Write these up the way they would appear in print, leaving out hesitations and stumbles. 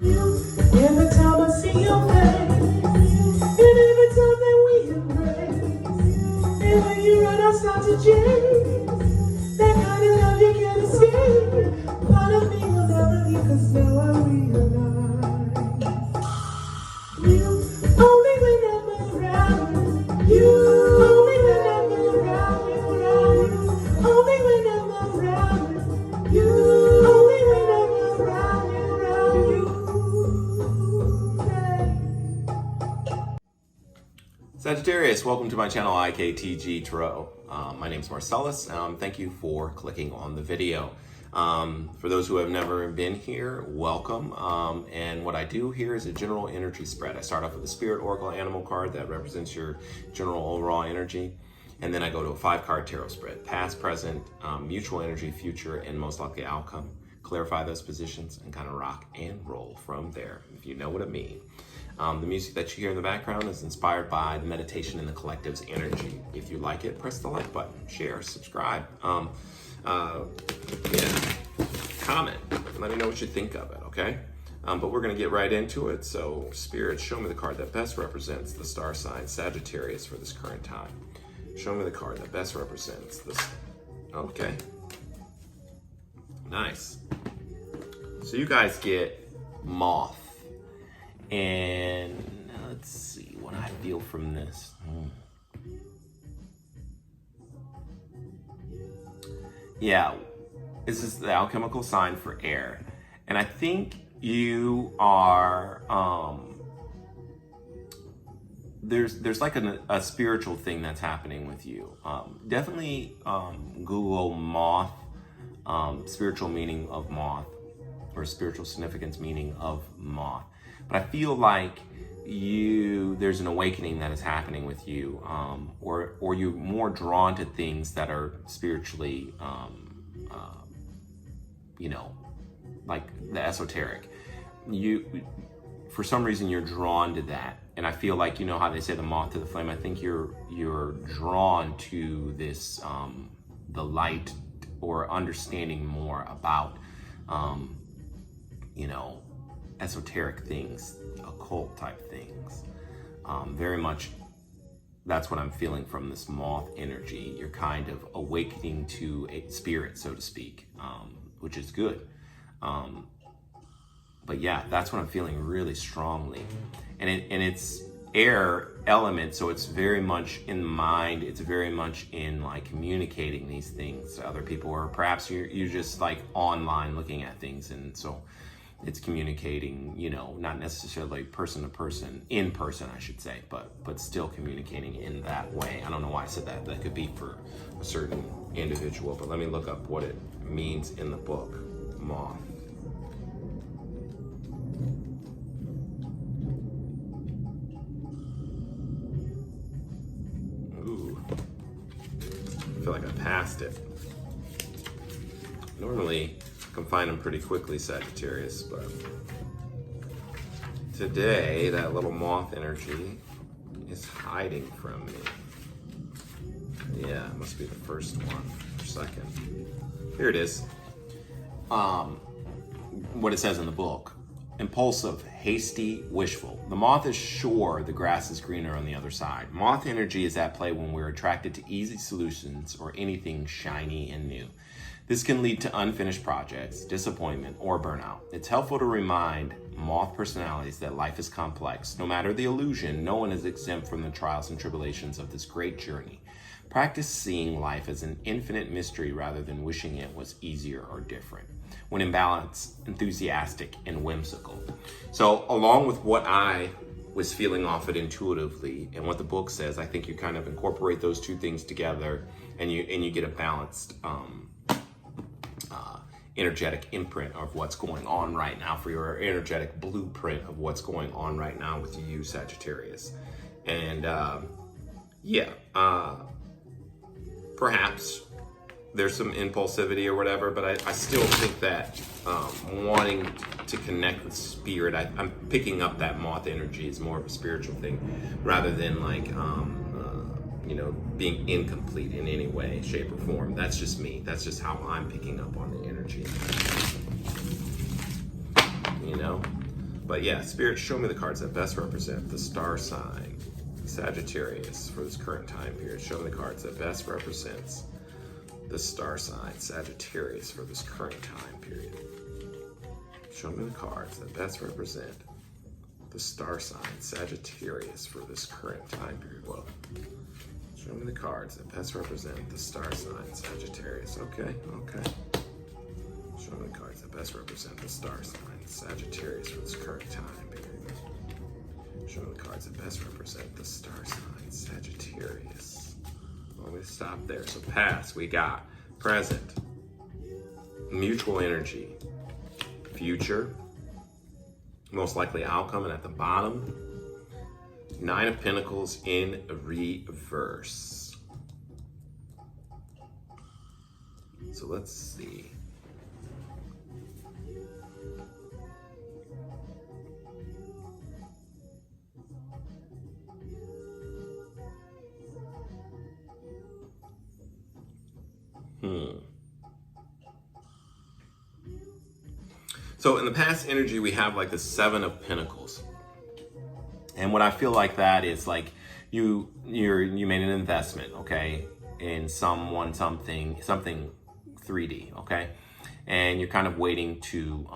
Every time I see your face, and every time that we embrace, and when you run, I start to chase. That kind of love you can't escape. Part of me will never leave, 'cause now I realize you only when I'm around you. Only when I'm around you, around you. Only when I'm around you. Only when I'm around you, around you. Sagittarius, welcome to my channel IKTG Tarot. My name is Marcellus. Thank you for clicking on the video. For those who have never been here, welcome. And what I do here is a general energy spread. I start off with a Spirit Oracle Animal card that represents your general overall energy. And then I go to a 5-card tarot spread. Past, present, mutual energy, future, and most likely outcome. Clarify those positions and kind of rock and roll from there, if you know what I mean. The music that you hear in the background is inspired by the meditation in the collective's energy. If you like it, press the like button, share, subscribe. Comment. Let me know what you think of it, okay? But we're going to get right into it. So, Spirit, show me the card that best represents the star sign Sagittarius for this current time. Show me the card that best represents this. Okay. Nice. So you guys get Moth. And let's see what I feel from this. Yeah, this is the alchemical sign for air. And I think you are, there's like a spiritual thing that's happening with you. Definitely Google moth, spiritual meaning of moth, or spiritual significance meaning of moth. But I feel like there's an awakening that is happening with you, or you're more drawn to things that are spiritually, like the esoteric. For some reason, you're drawn to that, and I feel like, you know how they say the moth to the flame. I think you're drawn to this, the light, or understanding more about, esoteric things, occult type things. Very much, that's what I'm feeling from this moth energy. You're kind of awakening to a spirit, so to speak, which is good. But yeah, that's what I'm feeling really strongly. And it's air element, so it's very much in mind. It's very much in like communicating these things to other people, or perhaps you're just like online looking at things, and so it's communicating, not necessarily person to person, in person, I should say, but still communicating in that way. I don't know why I said that. That could be for a certain individual, but let me look up what it means in the book, moth. Ooh, I feel like I passed it. Normally, I can find them pretty quickly, Sagittarius, but today that little moth energy is hiding from me. Yeah, it must be the first one or second. Here it is. What it says in the book: impulsive, hasty, wishful. The moth is sure the grass is greener on the other side. Moth energy is at play when we're attracted to easy solutions or anything shiny and new. This can lead to unfinished projects, disappointment, or burnout. It's helpful to remind moth personalities that life is complex. No matter the illusion, no one is exempt from the trials and tribulations of this great journey. Practice seeing life as an infinite mystery rather than wishing it was easier or different. When in balance, enthusiastic, and whimsical. So along with what I was feeling off it intuitively and what the book says, I think you kind of incorporate those two things together, and you get a balanced energetic imprint of what's going on right now, for your energetic blueprint of what's going on right now with you, Sagittarius. And perhaps there's some impulsivity or whatever, but I still think that wanting to connect with spirit, I'm picking up that moth energy is more of a spiritual thing rather than like being incomplete in any way, shape, or form. That's just me. That's just how I'm picking up on the energy. But yeah, Spirit, show me the cards that best represent the star sign Sagittarius for this current time period. Show me the cards that best represents the star sign Sagittarius for this current time period. Show me the cards that best represent the star sign Sagittarius for this current time period. Well, show me the cards that best represent the star sign Sagittarius. Okay. Show me the cards that best represent the star sign Sagittarius for this current time period. Show me the cards that best represent the star sign Sagittarius. Well, we stop there. So past, we got present, mutual energy, future, most likely outcome, and at the bottom, 9 of Pentacles in reverse. So let's see. So in the past energy, we have like the 7 of Pentacles. And what I feel like that is like you made an investment, okay, in something 3D, okay? And you're kind of waiting to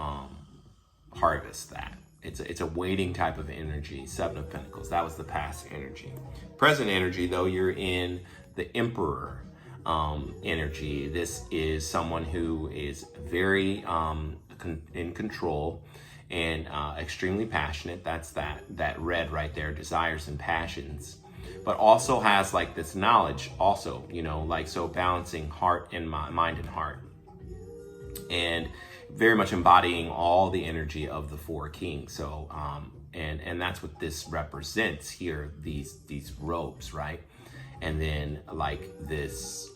harvest that. It's a waiting type of energy, 7 of Pentacles. That was the past energy. Present energy, though, you're in the Emperor energy. This is someone who is very in control and extremely passionate. That's that red right there, desires and passions, but also has like this knowledge also, you know, like, so balancing heart and mind and heart, and very much embodying all the energy of the 4 kings. So and that's what this represents here, these robes, right? And then like this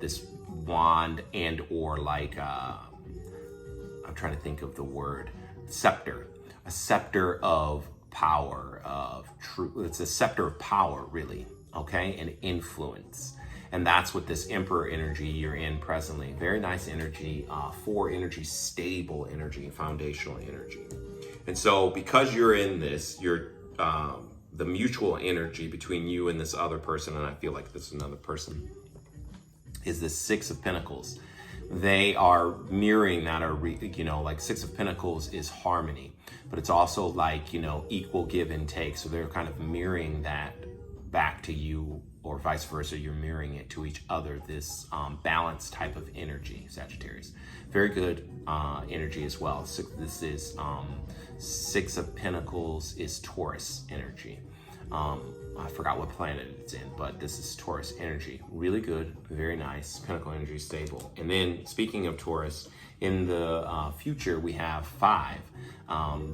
this wand and or like I'm trying to think of the word, scepter, a scepter of power, of truth. It's a scepter of power, really, okay, and influence. And that's what this Emperor energy you're in presently. Very nice energy, 4 energy, stable energy, foundational energy. And so because you're in this, you're the mutual energy between you and this other person, and I feel like this is another person, is the 6 of Pentacles. They are mirroring that, or you know, like 6 of Pentacles is harmony, but it's also like, you know, equal give and take. So they're kind of mirroring that back to you, or vice versa. You're mirroring it to each other. This balanced type of energy, Sagittarius. Very good energy as well. So this is 6 of Pentacles is Taurus energy. I forgot what planet it's in, but this is Taurus energy. Really good, very nice. Pentacle energy, stable. And then speaking of Taurus, in the future we have 5,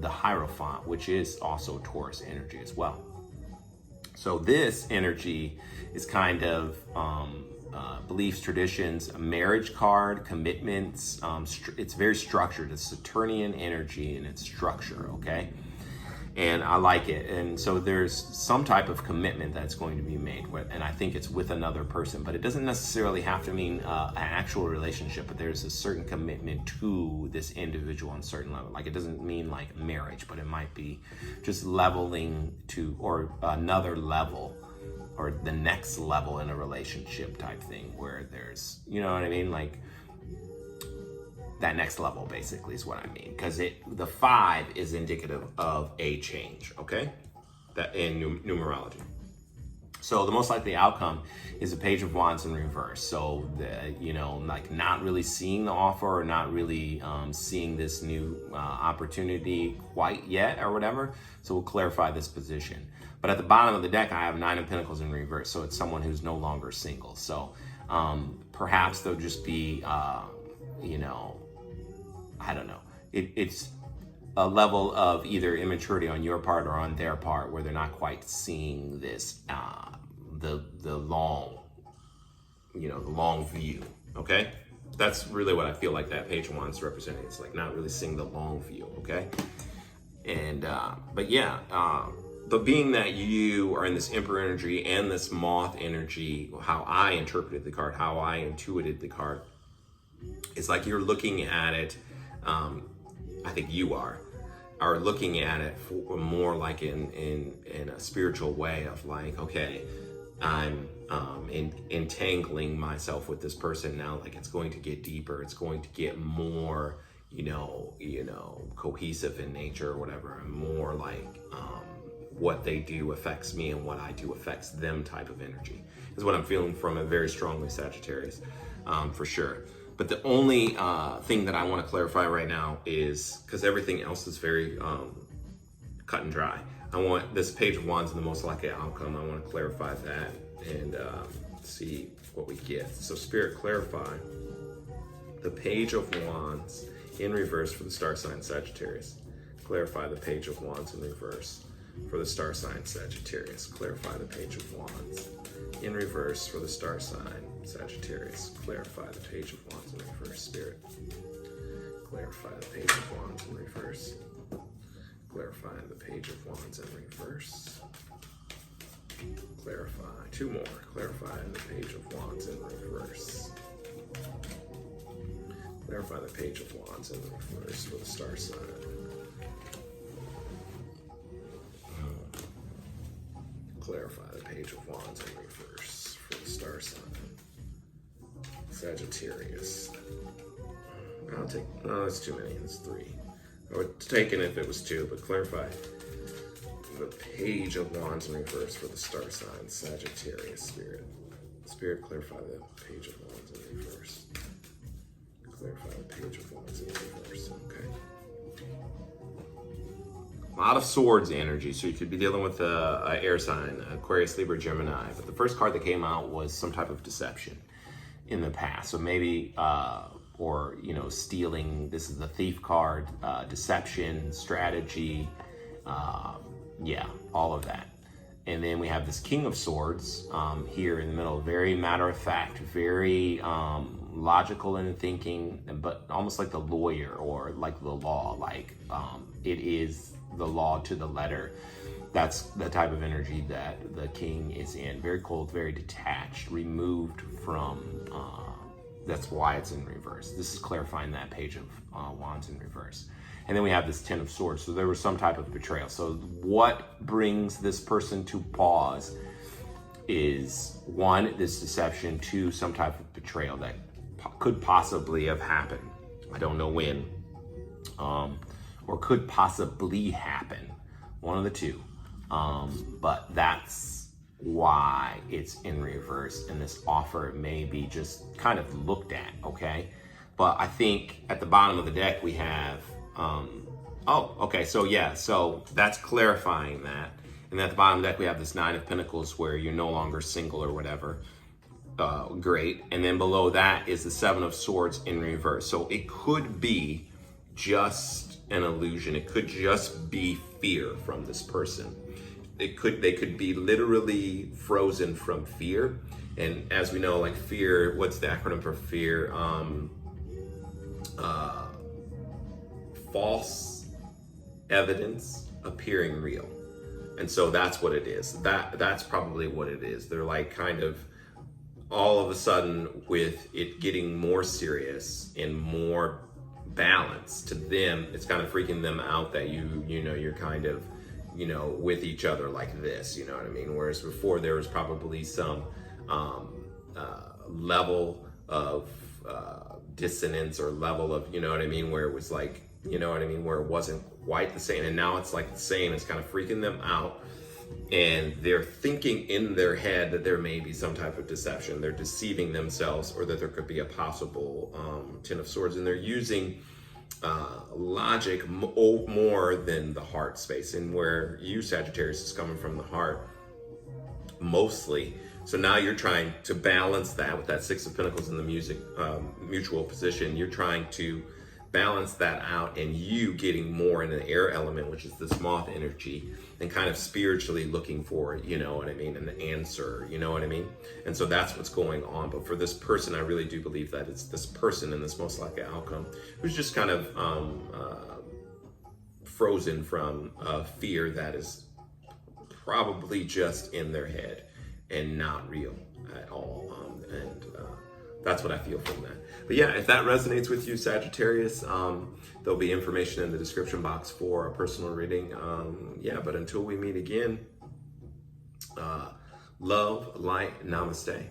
the Hierophant, which is also Taurus energy as well. So this energy is kind of beliefs, traditions, a marriage card, commitments. It's very structured. It's Saturnian energy and its structure, okay? And I like it. And so there's some type of commitment that's going to be made, and I think it's with another person, but it doesn't necessarily have to mean an actual relationship, but there's a certain commitment to this individual on a certain level. Like, it doesn't mean like marriage, but it might be just leveling to, or another level, or the next level in a relationship type thing, where there's, you know what I mean? Like, that next level basically is what I mean, because the 5 is indicative of a change, okay? That in numerology. So the most likely outcome is a Page of Wands in reverse. So you know, like not really seeing the offer, or not really seeing this new opportunity quite yet, or whatever. So we'll clarify this position. But at the bottom of the deck, I have 9 of Pentacles in reverse. So it's someone who's no longer single. So perhaps there'll just be, you know, I don't know. It's a level of either immaturity on your part or on their part, where they're not quite seeing this, the long, you know, the long view. Okay, that's really what I feel like that Page of Wands representing. It's like not really seeing the long view. Okay, and but yeah, but being that you are in this Emperor energy and this Moth energy, how I interpreted the card, how I intuited the card, it's like you're looking at it. I think you are are looking at it for more like in a spiritual way of like, okay, I'm entangling myself with this person now. Like it's going to get deeper. It's going to get more, cohesive in nature or whatever, and more like what they do affects me and what I do affects them type of energy is what I'm feeling from it very strongly, Sagittarius, for sure. But the only thing that I want to clarify right now is, because everything else is very cut and dry, I want this Page of Wands and the most likely outcome. I want to clarify that and see what we get. So Spirit, clarify the Page of Wands in reverse for the star sign Sagittarius. Clarify the Page of Wands in reverse for the star sign Sagittarius. Clarify the Page of Wands in reverse for the star sign Sagittarius. Clarify the Page of Wands in reverse, Spirit. Clarify the Page of Wands in reverse. Clarify the Page of Wands in reverse. Clarify. Two more. Clarify the Page of Wands in reverse. Clarify the Page of Wands in reverse for the star sign. Clarify the Page of Wands in reverse for the star sign Sagittarius. I'll take, no, that's too many, it's 3. I would take it if it was 2, but clarify the Page of Wands in reverse for the star sign Sagittarius, Spirit. Spirit, clarify the Page of Wands in reverse. Clarify the Page of Wands in reverse, okay. A lot of swords energy, so you could be dealing with a air sign, Aquarius, Libra, Gemini. But the first card that came out was some type of deception in the past. So maybe, or stealing. This is the thief card, deception, strategy, yeah, all of that. And then we have this King of Swords here in the middle, very matter of fact, very logical in thinking, but almost like the lawyer or like the law, like it is the law to the letter. That's the type of energy that the king is in. Very cold, very detached, removed from, that's why it's in reverse. This is clarifying that Page of Wands in reverse. And then we have this Ten of Swords. So there was some type of betrayal. So what brings this person to pause is 1, this deception, 2, some type of betrayal that could possibly have happened. I don't know when, or could possibly happen, one of the two. But that's why it's in reverse, and this offer may be just kind of looked at, okay? But I think at the bottom of the deck we have, oh, okay, so yeah, so that's clarifying that. And at the bottom of the deck we have this 9 of Pentacles where you're no longer single or whatever. Great. And then below that is the 7 of Swords in reverse. So it could be just an illusion. It could just be fear from this person. They could be literally frozen from fear. And as we know, like fear, what's the acronym for fear? False evidence appearing real. And so that's what it is. That's probably what it is. They're like kind of all of a sudden with it getting more serious and more balance to them, it's kind of freaking them out that you're kind of, with each other like this, you know what I mean? Whereas before there was probably some level of dissonance or level of, you know what I mean, where it was like, you know what I mean, where it wasn't quite the same. And now it's like the same. It's kind of freaking them out. And they're thinking in their head that there may be some type of deception. They're deceiving themselves, or that there could be a possible Ten of Swords. And they're using logic more than the heart space. And where you, Sagittarius, is coming from the heart mostly. So now you're trying to balance that with that 6 of Pentacles in the mutual position. You're trying to balance that out, and you getting more in the air element, which is this moth energy, and kind of spiritually looking for, you know what I mean, an answer, you know what I mean? And so that's what's going on. But for this person, I really do believe that it's this person in this most likely outcome who's just kind of frozen from fear that is probably just in their head and not real at all. That's what I feel from that. But yeah, if that resonates with you, Sagittarius, there'll be information in the description box for a personal reading. Yeah, but until we meet again, love, light, namaste.